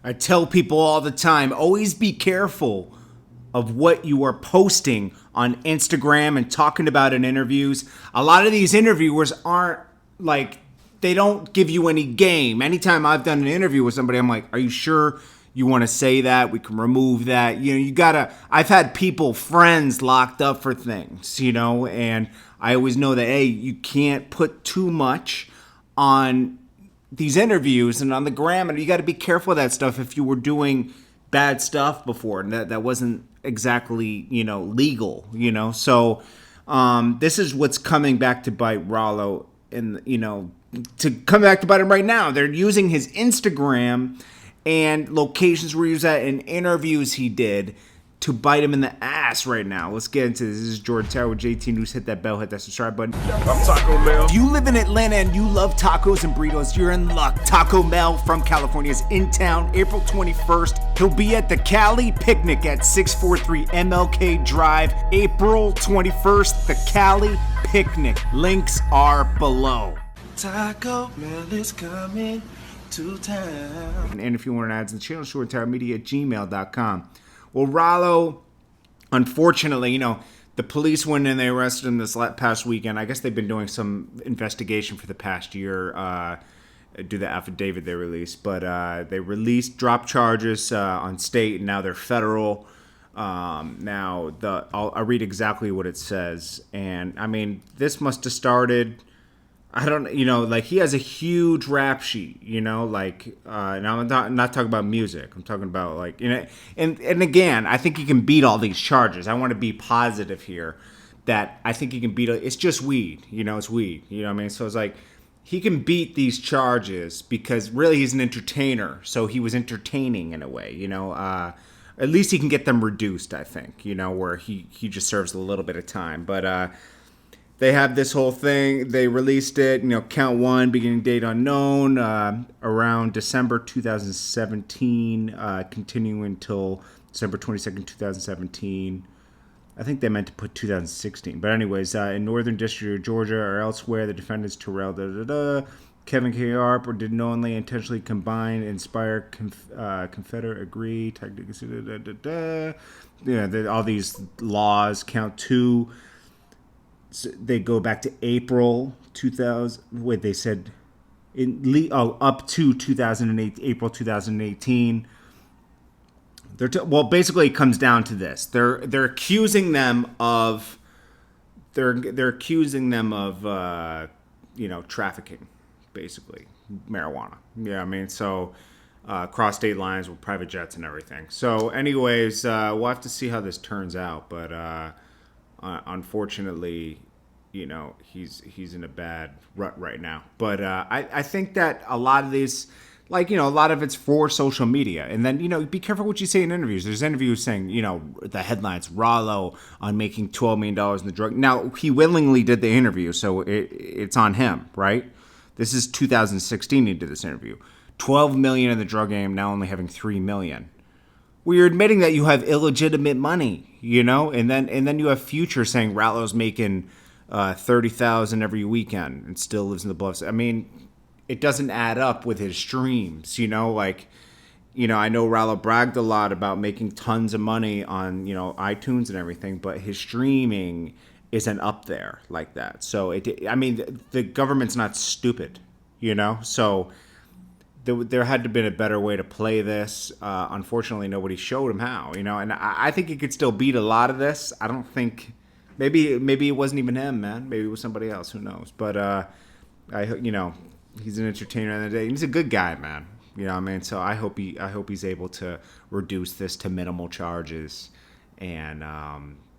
I tell people all the time, always be careful of what you are posting on Instagram and talking about in interviews. A lot of these interviewers aren't like, they don't give you any game. Anytime I've done an interview with somebody, I'm like, are you sure you want to say that? We can remove that. You know, you gotta, I've had people, friends locked up for things, you know, and I always know that, hey, you can't put too much on these interviews and on the gram, and you got to be careful of that stuff if you were doing bad stuff before, and that wasn't exactly, you know, legal, you know. So this is what's coming back to bite Ralo, and you know, to come back to bite him right now. They're using his Instagram and locations where he was at in interviews he did to bite him in the ass right now. Let's get into this. This is Jordan Tower with JT News. Hit that bell, hit that subscribe button. I'm Taco Mel. If you live in Atlanta and you love tacos and burritos, you're in luck. Taco Mel from California is in town April 21st. He'll be at the CALI picnic at 643 MLK Drive, April 21st. The CALI picnic. Links are below. Taco Mel is coming to town. And if you want ads in the channel, jordantowermedia@gmail.com. Well, Ralo, unfortunately, you know, the police went in, they arrested him this past weekend. I guess they've been doing some investigation for the past year, do the affidavit they released. But they dropped charges on state, and now they're federal. Now, I'll read exactly what it says. And, I mean, this must have started... I don't, you know, like, he has a huge rap sheet, you know, like, and I'm not talking about music. I'm talking about, like, you know, and again, I think he can beat all these charges. I want to be positive here that I think he can beat, it's just weed, you know, it's weed, you know what I mean? So it's like, he can beat these charges because really he's an entertainer. So he was entertaining in a way, you know, at least he can get them reduced, I think, you know, where he just serves a little bit of time. But, they have this whole thing. They released it, you know, count one, beginning date unknown, around December 2017, continuing until December 22nd, 2017. I think they meant to put 2016. But anyways, in Northern District of Georgia or elsewhere, the defendants Terrell, Kevin K. Arp, or did knowingly, intentionally combine, inspire, confederate, agree, all these laws, count two. So they go back to April 2000. Wait, they said up to 2008, April 2018. Well, basically, it comes down to this. They're accusing them of you know, trafficking, basically marijuana. Yeah, I mean, so cross state lines with private jets and everything. So, anyways, we'll have to see how this turns out, but. Unfortunately, you know, he's in a bad rut right now. But I think that a lot of these, like, you know, a lot of it's for social media. And then, you know, be careful what you say in interviews. There's interviews saying, you know, the headlines, Ralo on making $12 million in the drug. Now, he willingly did the interview, so it's on him, right? This is 2016 he did this interview. $12 million in the drug game, now only having $3 million. Well, you're admitting that you have illegitimate money, you know, and then you have Future saying Ralo's making $30,000 every weekend and still lives in the Bluffs. I mean, it doesn't add up with his streams, you know. Like, you know, I know Ralo bragged a lot about making tons of money on, you know, iTunes and everything, but his streaming isn't up there like that. So I mean, the government's not stupid, you know. So. There had to have been a better way to play this. Unfortunately, nobody showed him how, you know. And I think he could still beat a lot of this. I don't think, maybe it wasn't even him, man. Maybe it was somebody else. Who knows? But you know, he's an entertainer at the end of the day. He's a good guy, man. You know what I mean? So I hope he's able to reduce this to minimal charges and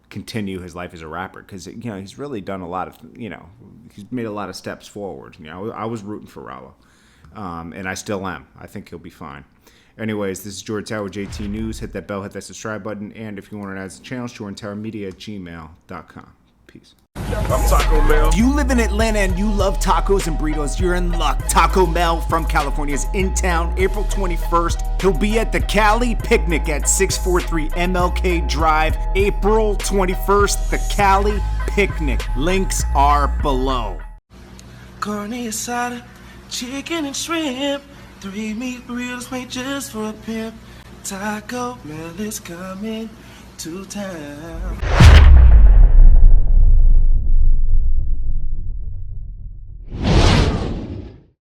continue his life as a rapper, because you know he's really done a lot of, you know, he's made a lot of steps forward. You know, I was rooting for Ralo. And I still am. I think he'll be fine. Anyways, this is Jordan Tower with JT News. Hit that bell, hit that subscribe button. And if you want to add to the channel, jordantowermedia@gmail.com. Peace. I'm Taco Mel. If you live in Atlanta and you love tacos and burritos, you're in luck. Taco Mel from California is in town April 21st. He'll be at the CALI picnic at 643 MLK Drive, April 21st. The CALI picnic. Links are below. Carne asada, chicken and shrimp, 3 meat burritos wait just for a pimp. Taco Mel is coming to town.